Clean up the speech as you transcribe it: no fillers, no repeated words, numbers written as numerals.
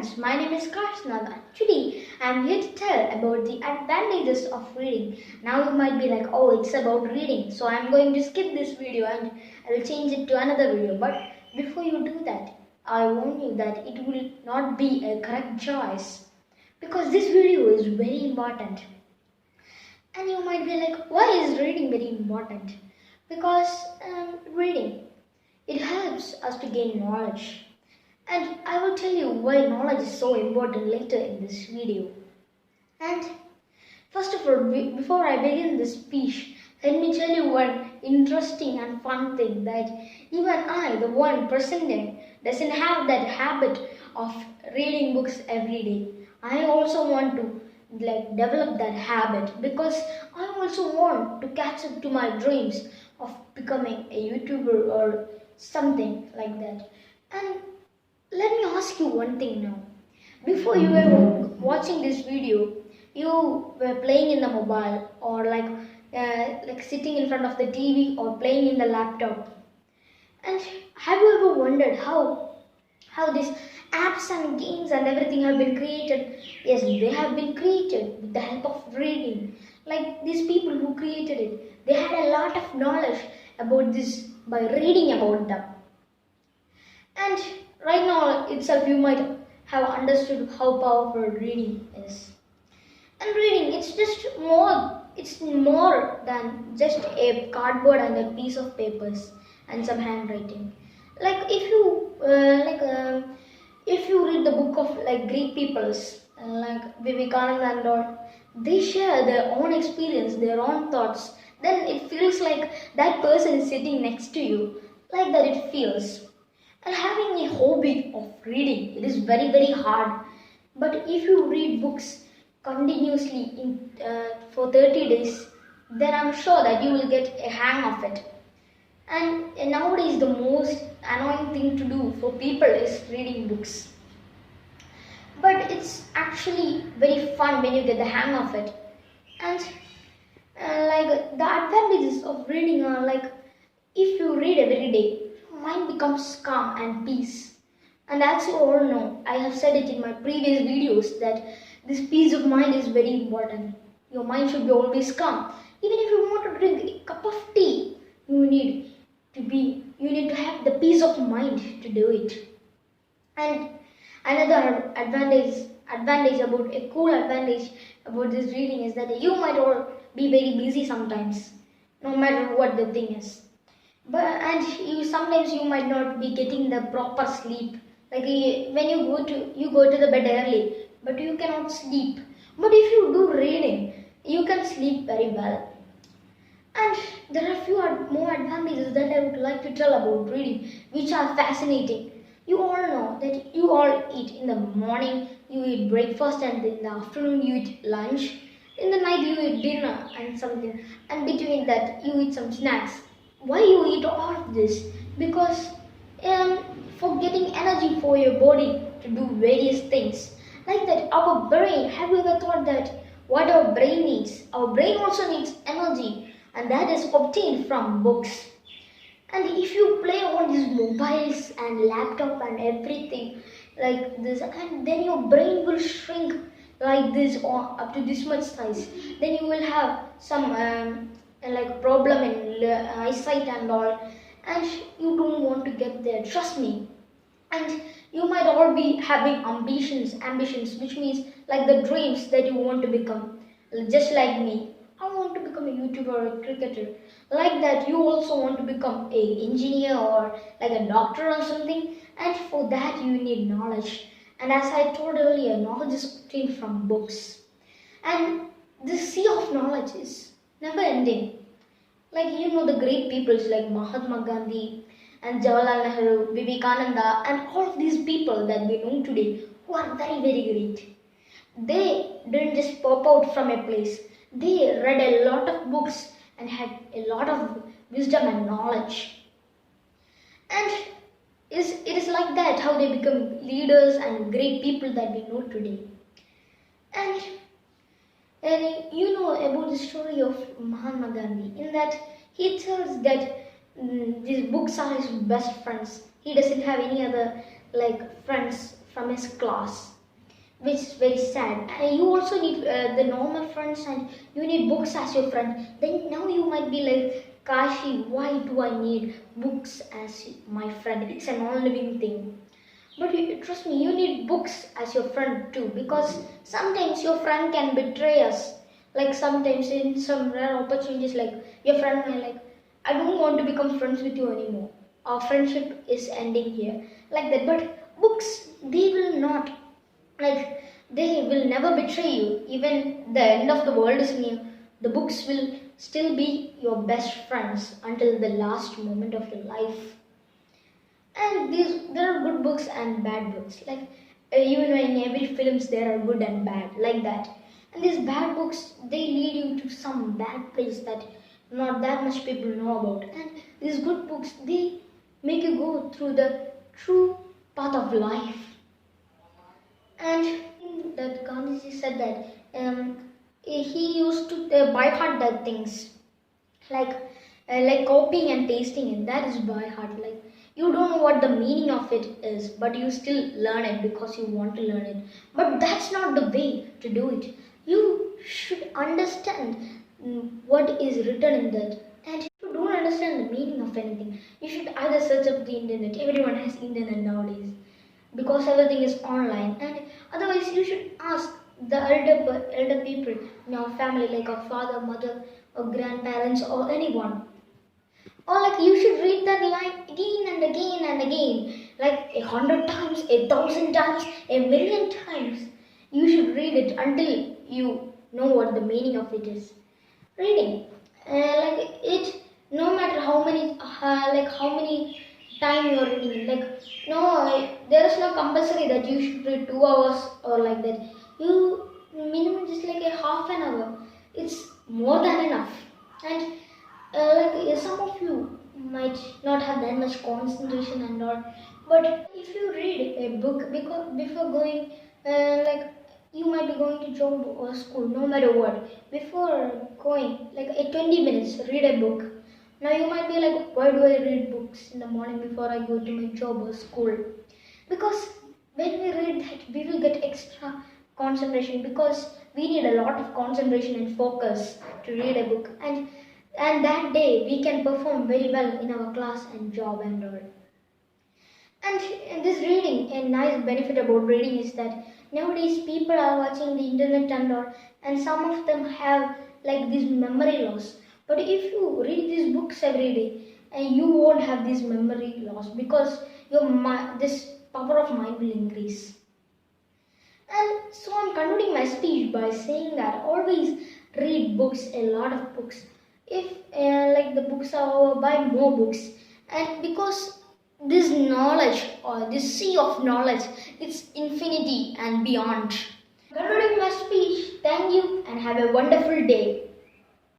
friends, my name is Kashinath and today I am here to tell about the advantages of reading. Now you might be like, oh, it's about reading, so I am going to skip this video and I will change it to another video. But before you do that, I warn you that it will not be a correct choice because this video is very important. And you might be like, why is reading very important? Because reading, it helps us to gain knowledge. And I will tell you why knowledge is so important later in this video. And first of all, before I begin this speech, let me tell you one interesting and fun thing that even I, the one presenting, doesn't have that habit of reading books every day. I also want to develop that habit because I also want to catch up to my dreams of becoming a YouTuber or something like that. And let me ask you one thing now. Before you were watching this video, you were playing in the mobile or like sitting in front of the TV or playing in the laptop. And have you ever wondered how these apps and games and everything have been created? Yes, they have been created with the help of reading. Like these people who created it, they had a lot of knowledge about this by reading about them. And right now itself you might have understood how powerful reading is. And reading, it's more than just a cardboard and a piece of papers and some handwriting. Like if you read the book of like Greek peoples like Vivekananda and all, they share their own experience, their own thoughts. Then it feels like that person is sitting next to you. Like that it feels. And having a hobby of reading, it is very, very hard. But if you read books continuously for 30 days, then I'm sure that you will get a hang of it. And nowadays the most annoying thing to do for people is reading books. But it's actually very fun when you get the hang of it. And like the advantages of reading are like, if you read every day, mind becomes calm and peace. And as you all know, I have said it in my previous videos that this peace of mind is very important. Your mind should be always calm. Even if you want to drink a cup of tea, you need to have the peace of mind to do it. And another advantage about this reading is that you might all be very busy sometimes, no matter what the thing is. Sometimes you might not be getting the proper sleep. Like when you go to the bed early, but you cannot sleep. But if you do reading, you can sleep very well. And there are few more advantages that I would like to tell about reading, which are fascinating. You all know that you all eat in the morning, you eat breakfast, and in the afternoon you eat lunch. In the night you eat dinner and something, and between that you eat some snacks. Why you eat all of this? Because for getting energy for your body to do various things. Like that, our brain, have you ever thought that what our brain needs? Our brain also needs energy, and that is obtained from books. And if you play on these mobiles and laptop and everything like this, and then your brain will shrink like this or up to this much size, then you will have some like problem in eyesight and all, and you don't want to get there, trust me. And you might all be having ambitions, which means like the dreams that you want to become. Just like me, I want to become a YouTuber or a cricketer. Like that, you also want to become a engineer or like a doctor or something. And for that, you need knowledge. And as I told earlier, knowledge is obtained from books. And the sea of knowledge is never ending. Like the great peoples like Mahatma Gandhi and Jawaharlal Nehru, Vivekananda, and all of these people that we know today who are very, very great. They didn't just pop out from a place. They read a lot of books and had a lot of wisdom and knowledge. And it is like that how they become leaders and great people that we know today. And you know about the story of Mahatma Gandhi, in that he tells that these books are his best friends. He doesn't have any other like friends from his class. which is very sad. And you also need the normal friends, and you need books as your friend. Then now you might be like, Kashi, why do I need books as my friend? It's a non-living thing. But trust me, you need books as your friend too, because sometimes your friend can betray us. Like sometimes in some rare opportunities, like your friend may like, I don't want to become friends with you anymore. Our friendship is ending here, like that. But books, they will not, like they will never betray you. Even the end of the world is near, the books will still be your best friends until the last moment of your life. And there are good books and bad books. Like even in every films there are good and bad, like that. And these bad books, they lead you to some bad place that not that much people know about. And these good books, they make you go through the true path of life. And that Gandhiji said that he used to by heart the things, like copying and pasting it. That is by heart. Like you don't know what the meaning of it is, but you still learn it because you want to learn it. But that's not the way to do it. You should understand what is written in that. And if you don't understand the meaning of anything, you should either search up the internet. Everyone has internet nowadays because everything is online. And otherwise you should ask the elder people in your family, like our father, mother, or grandparents, or anyone. Or like you should read that line again and again and again, like 100 times, 1,000 times, 1,000,000 times. You should read it until you know what the meaning of it is. Reading, like it, no matter how many, how many time you are reading. Like no, there is no compulsory that you should read 2 hours or like that. You minimum just like a half an hour. It's more than enough. And some of you might not have that much concentration and all, but if you read a book because before going, like you might be going to job or school, no matter what, before going like 20 minutes read a book. Now you might be like, why do I read books in the morning before I go to my job or school? Because when we read that, we will get extra concentration, because we need a lot of concentration and focus to read a book. And that day we can perform very well in our class and job and all. And this reading, a nice benefit about reading is that nowadays people are watching the internet and all, and some of them have like this memory loss. But if you read these books every day, and you won't have this memory loss, because this power of mind will increase. And so I'm concluding my speech by saying that always read books, a lot of books. If like the books are over, buy more books. And because this knowledge or this sea of knowledge, it's infinity and beyond. Concluding my speech, thank you and have a wonderful day.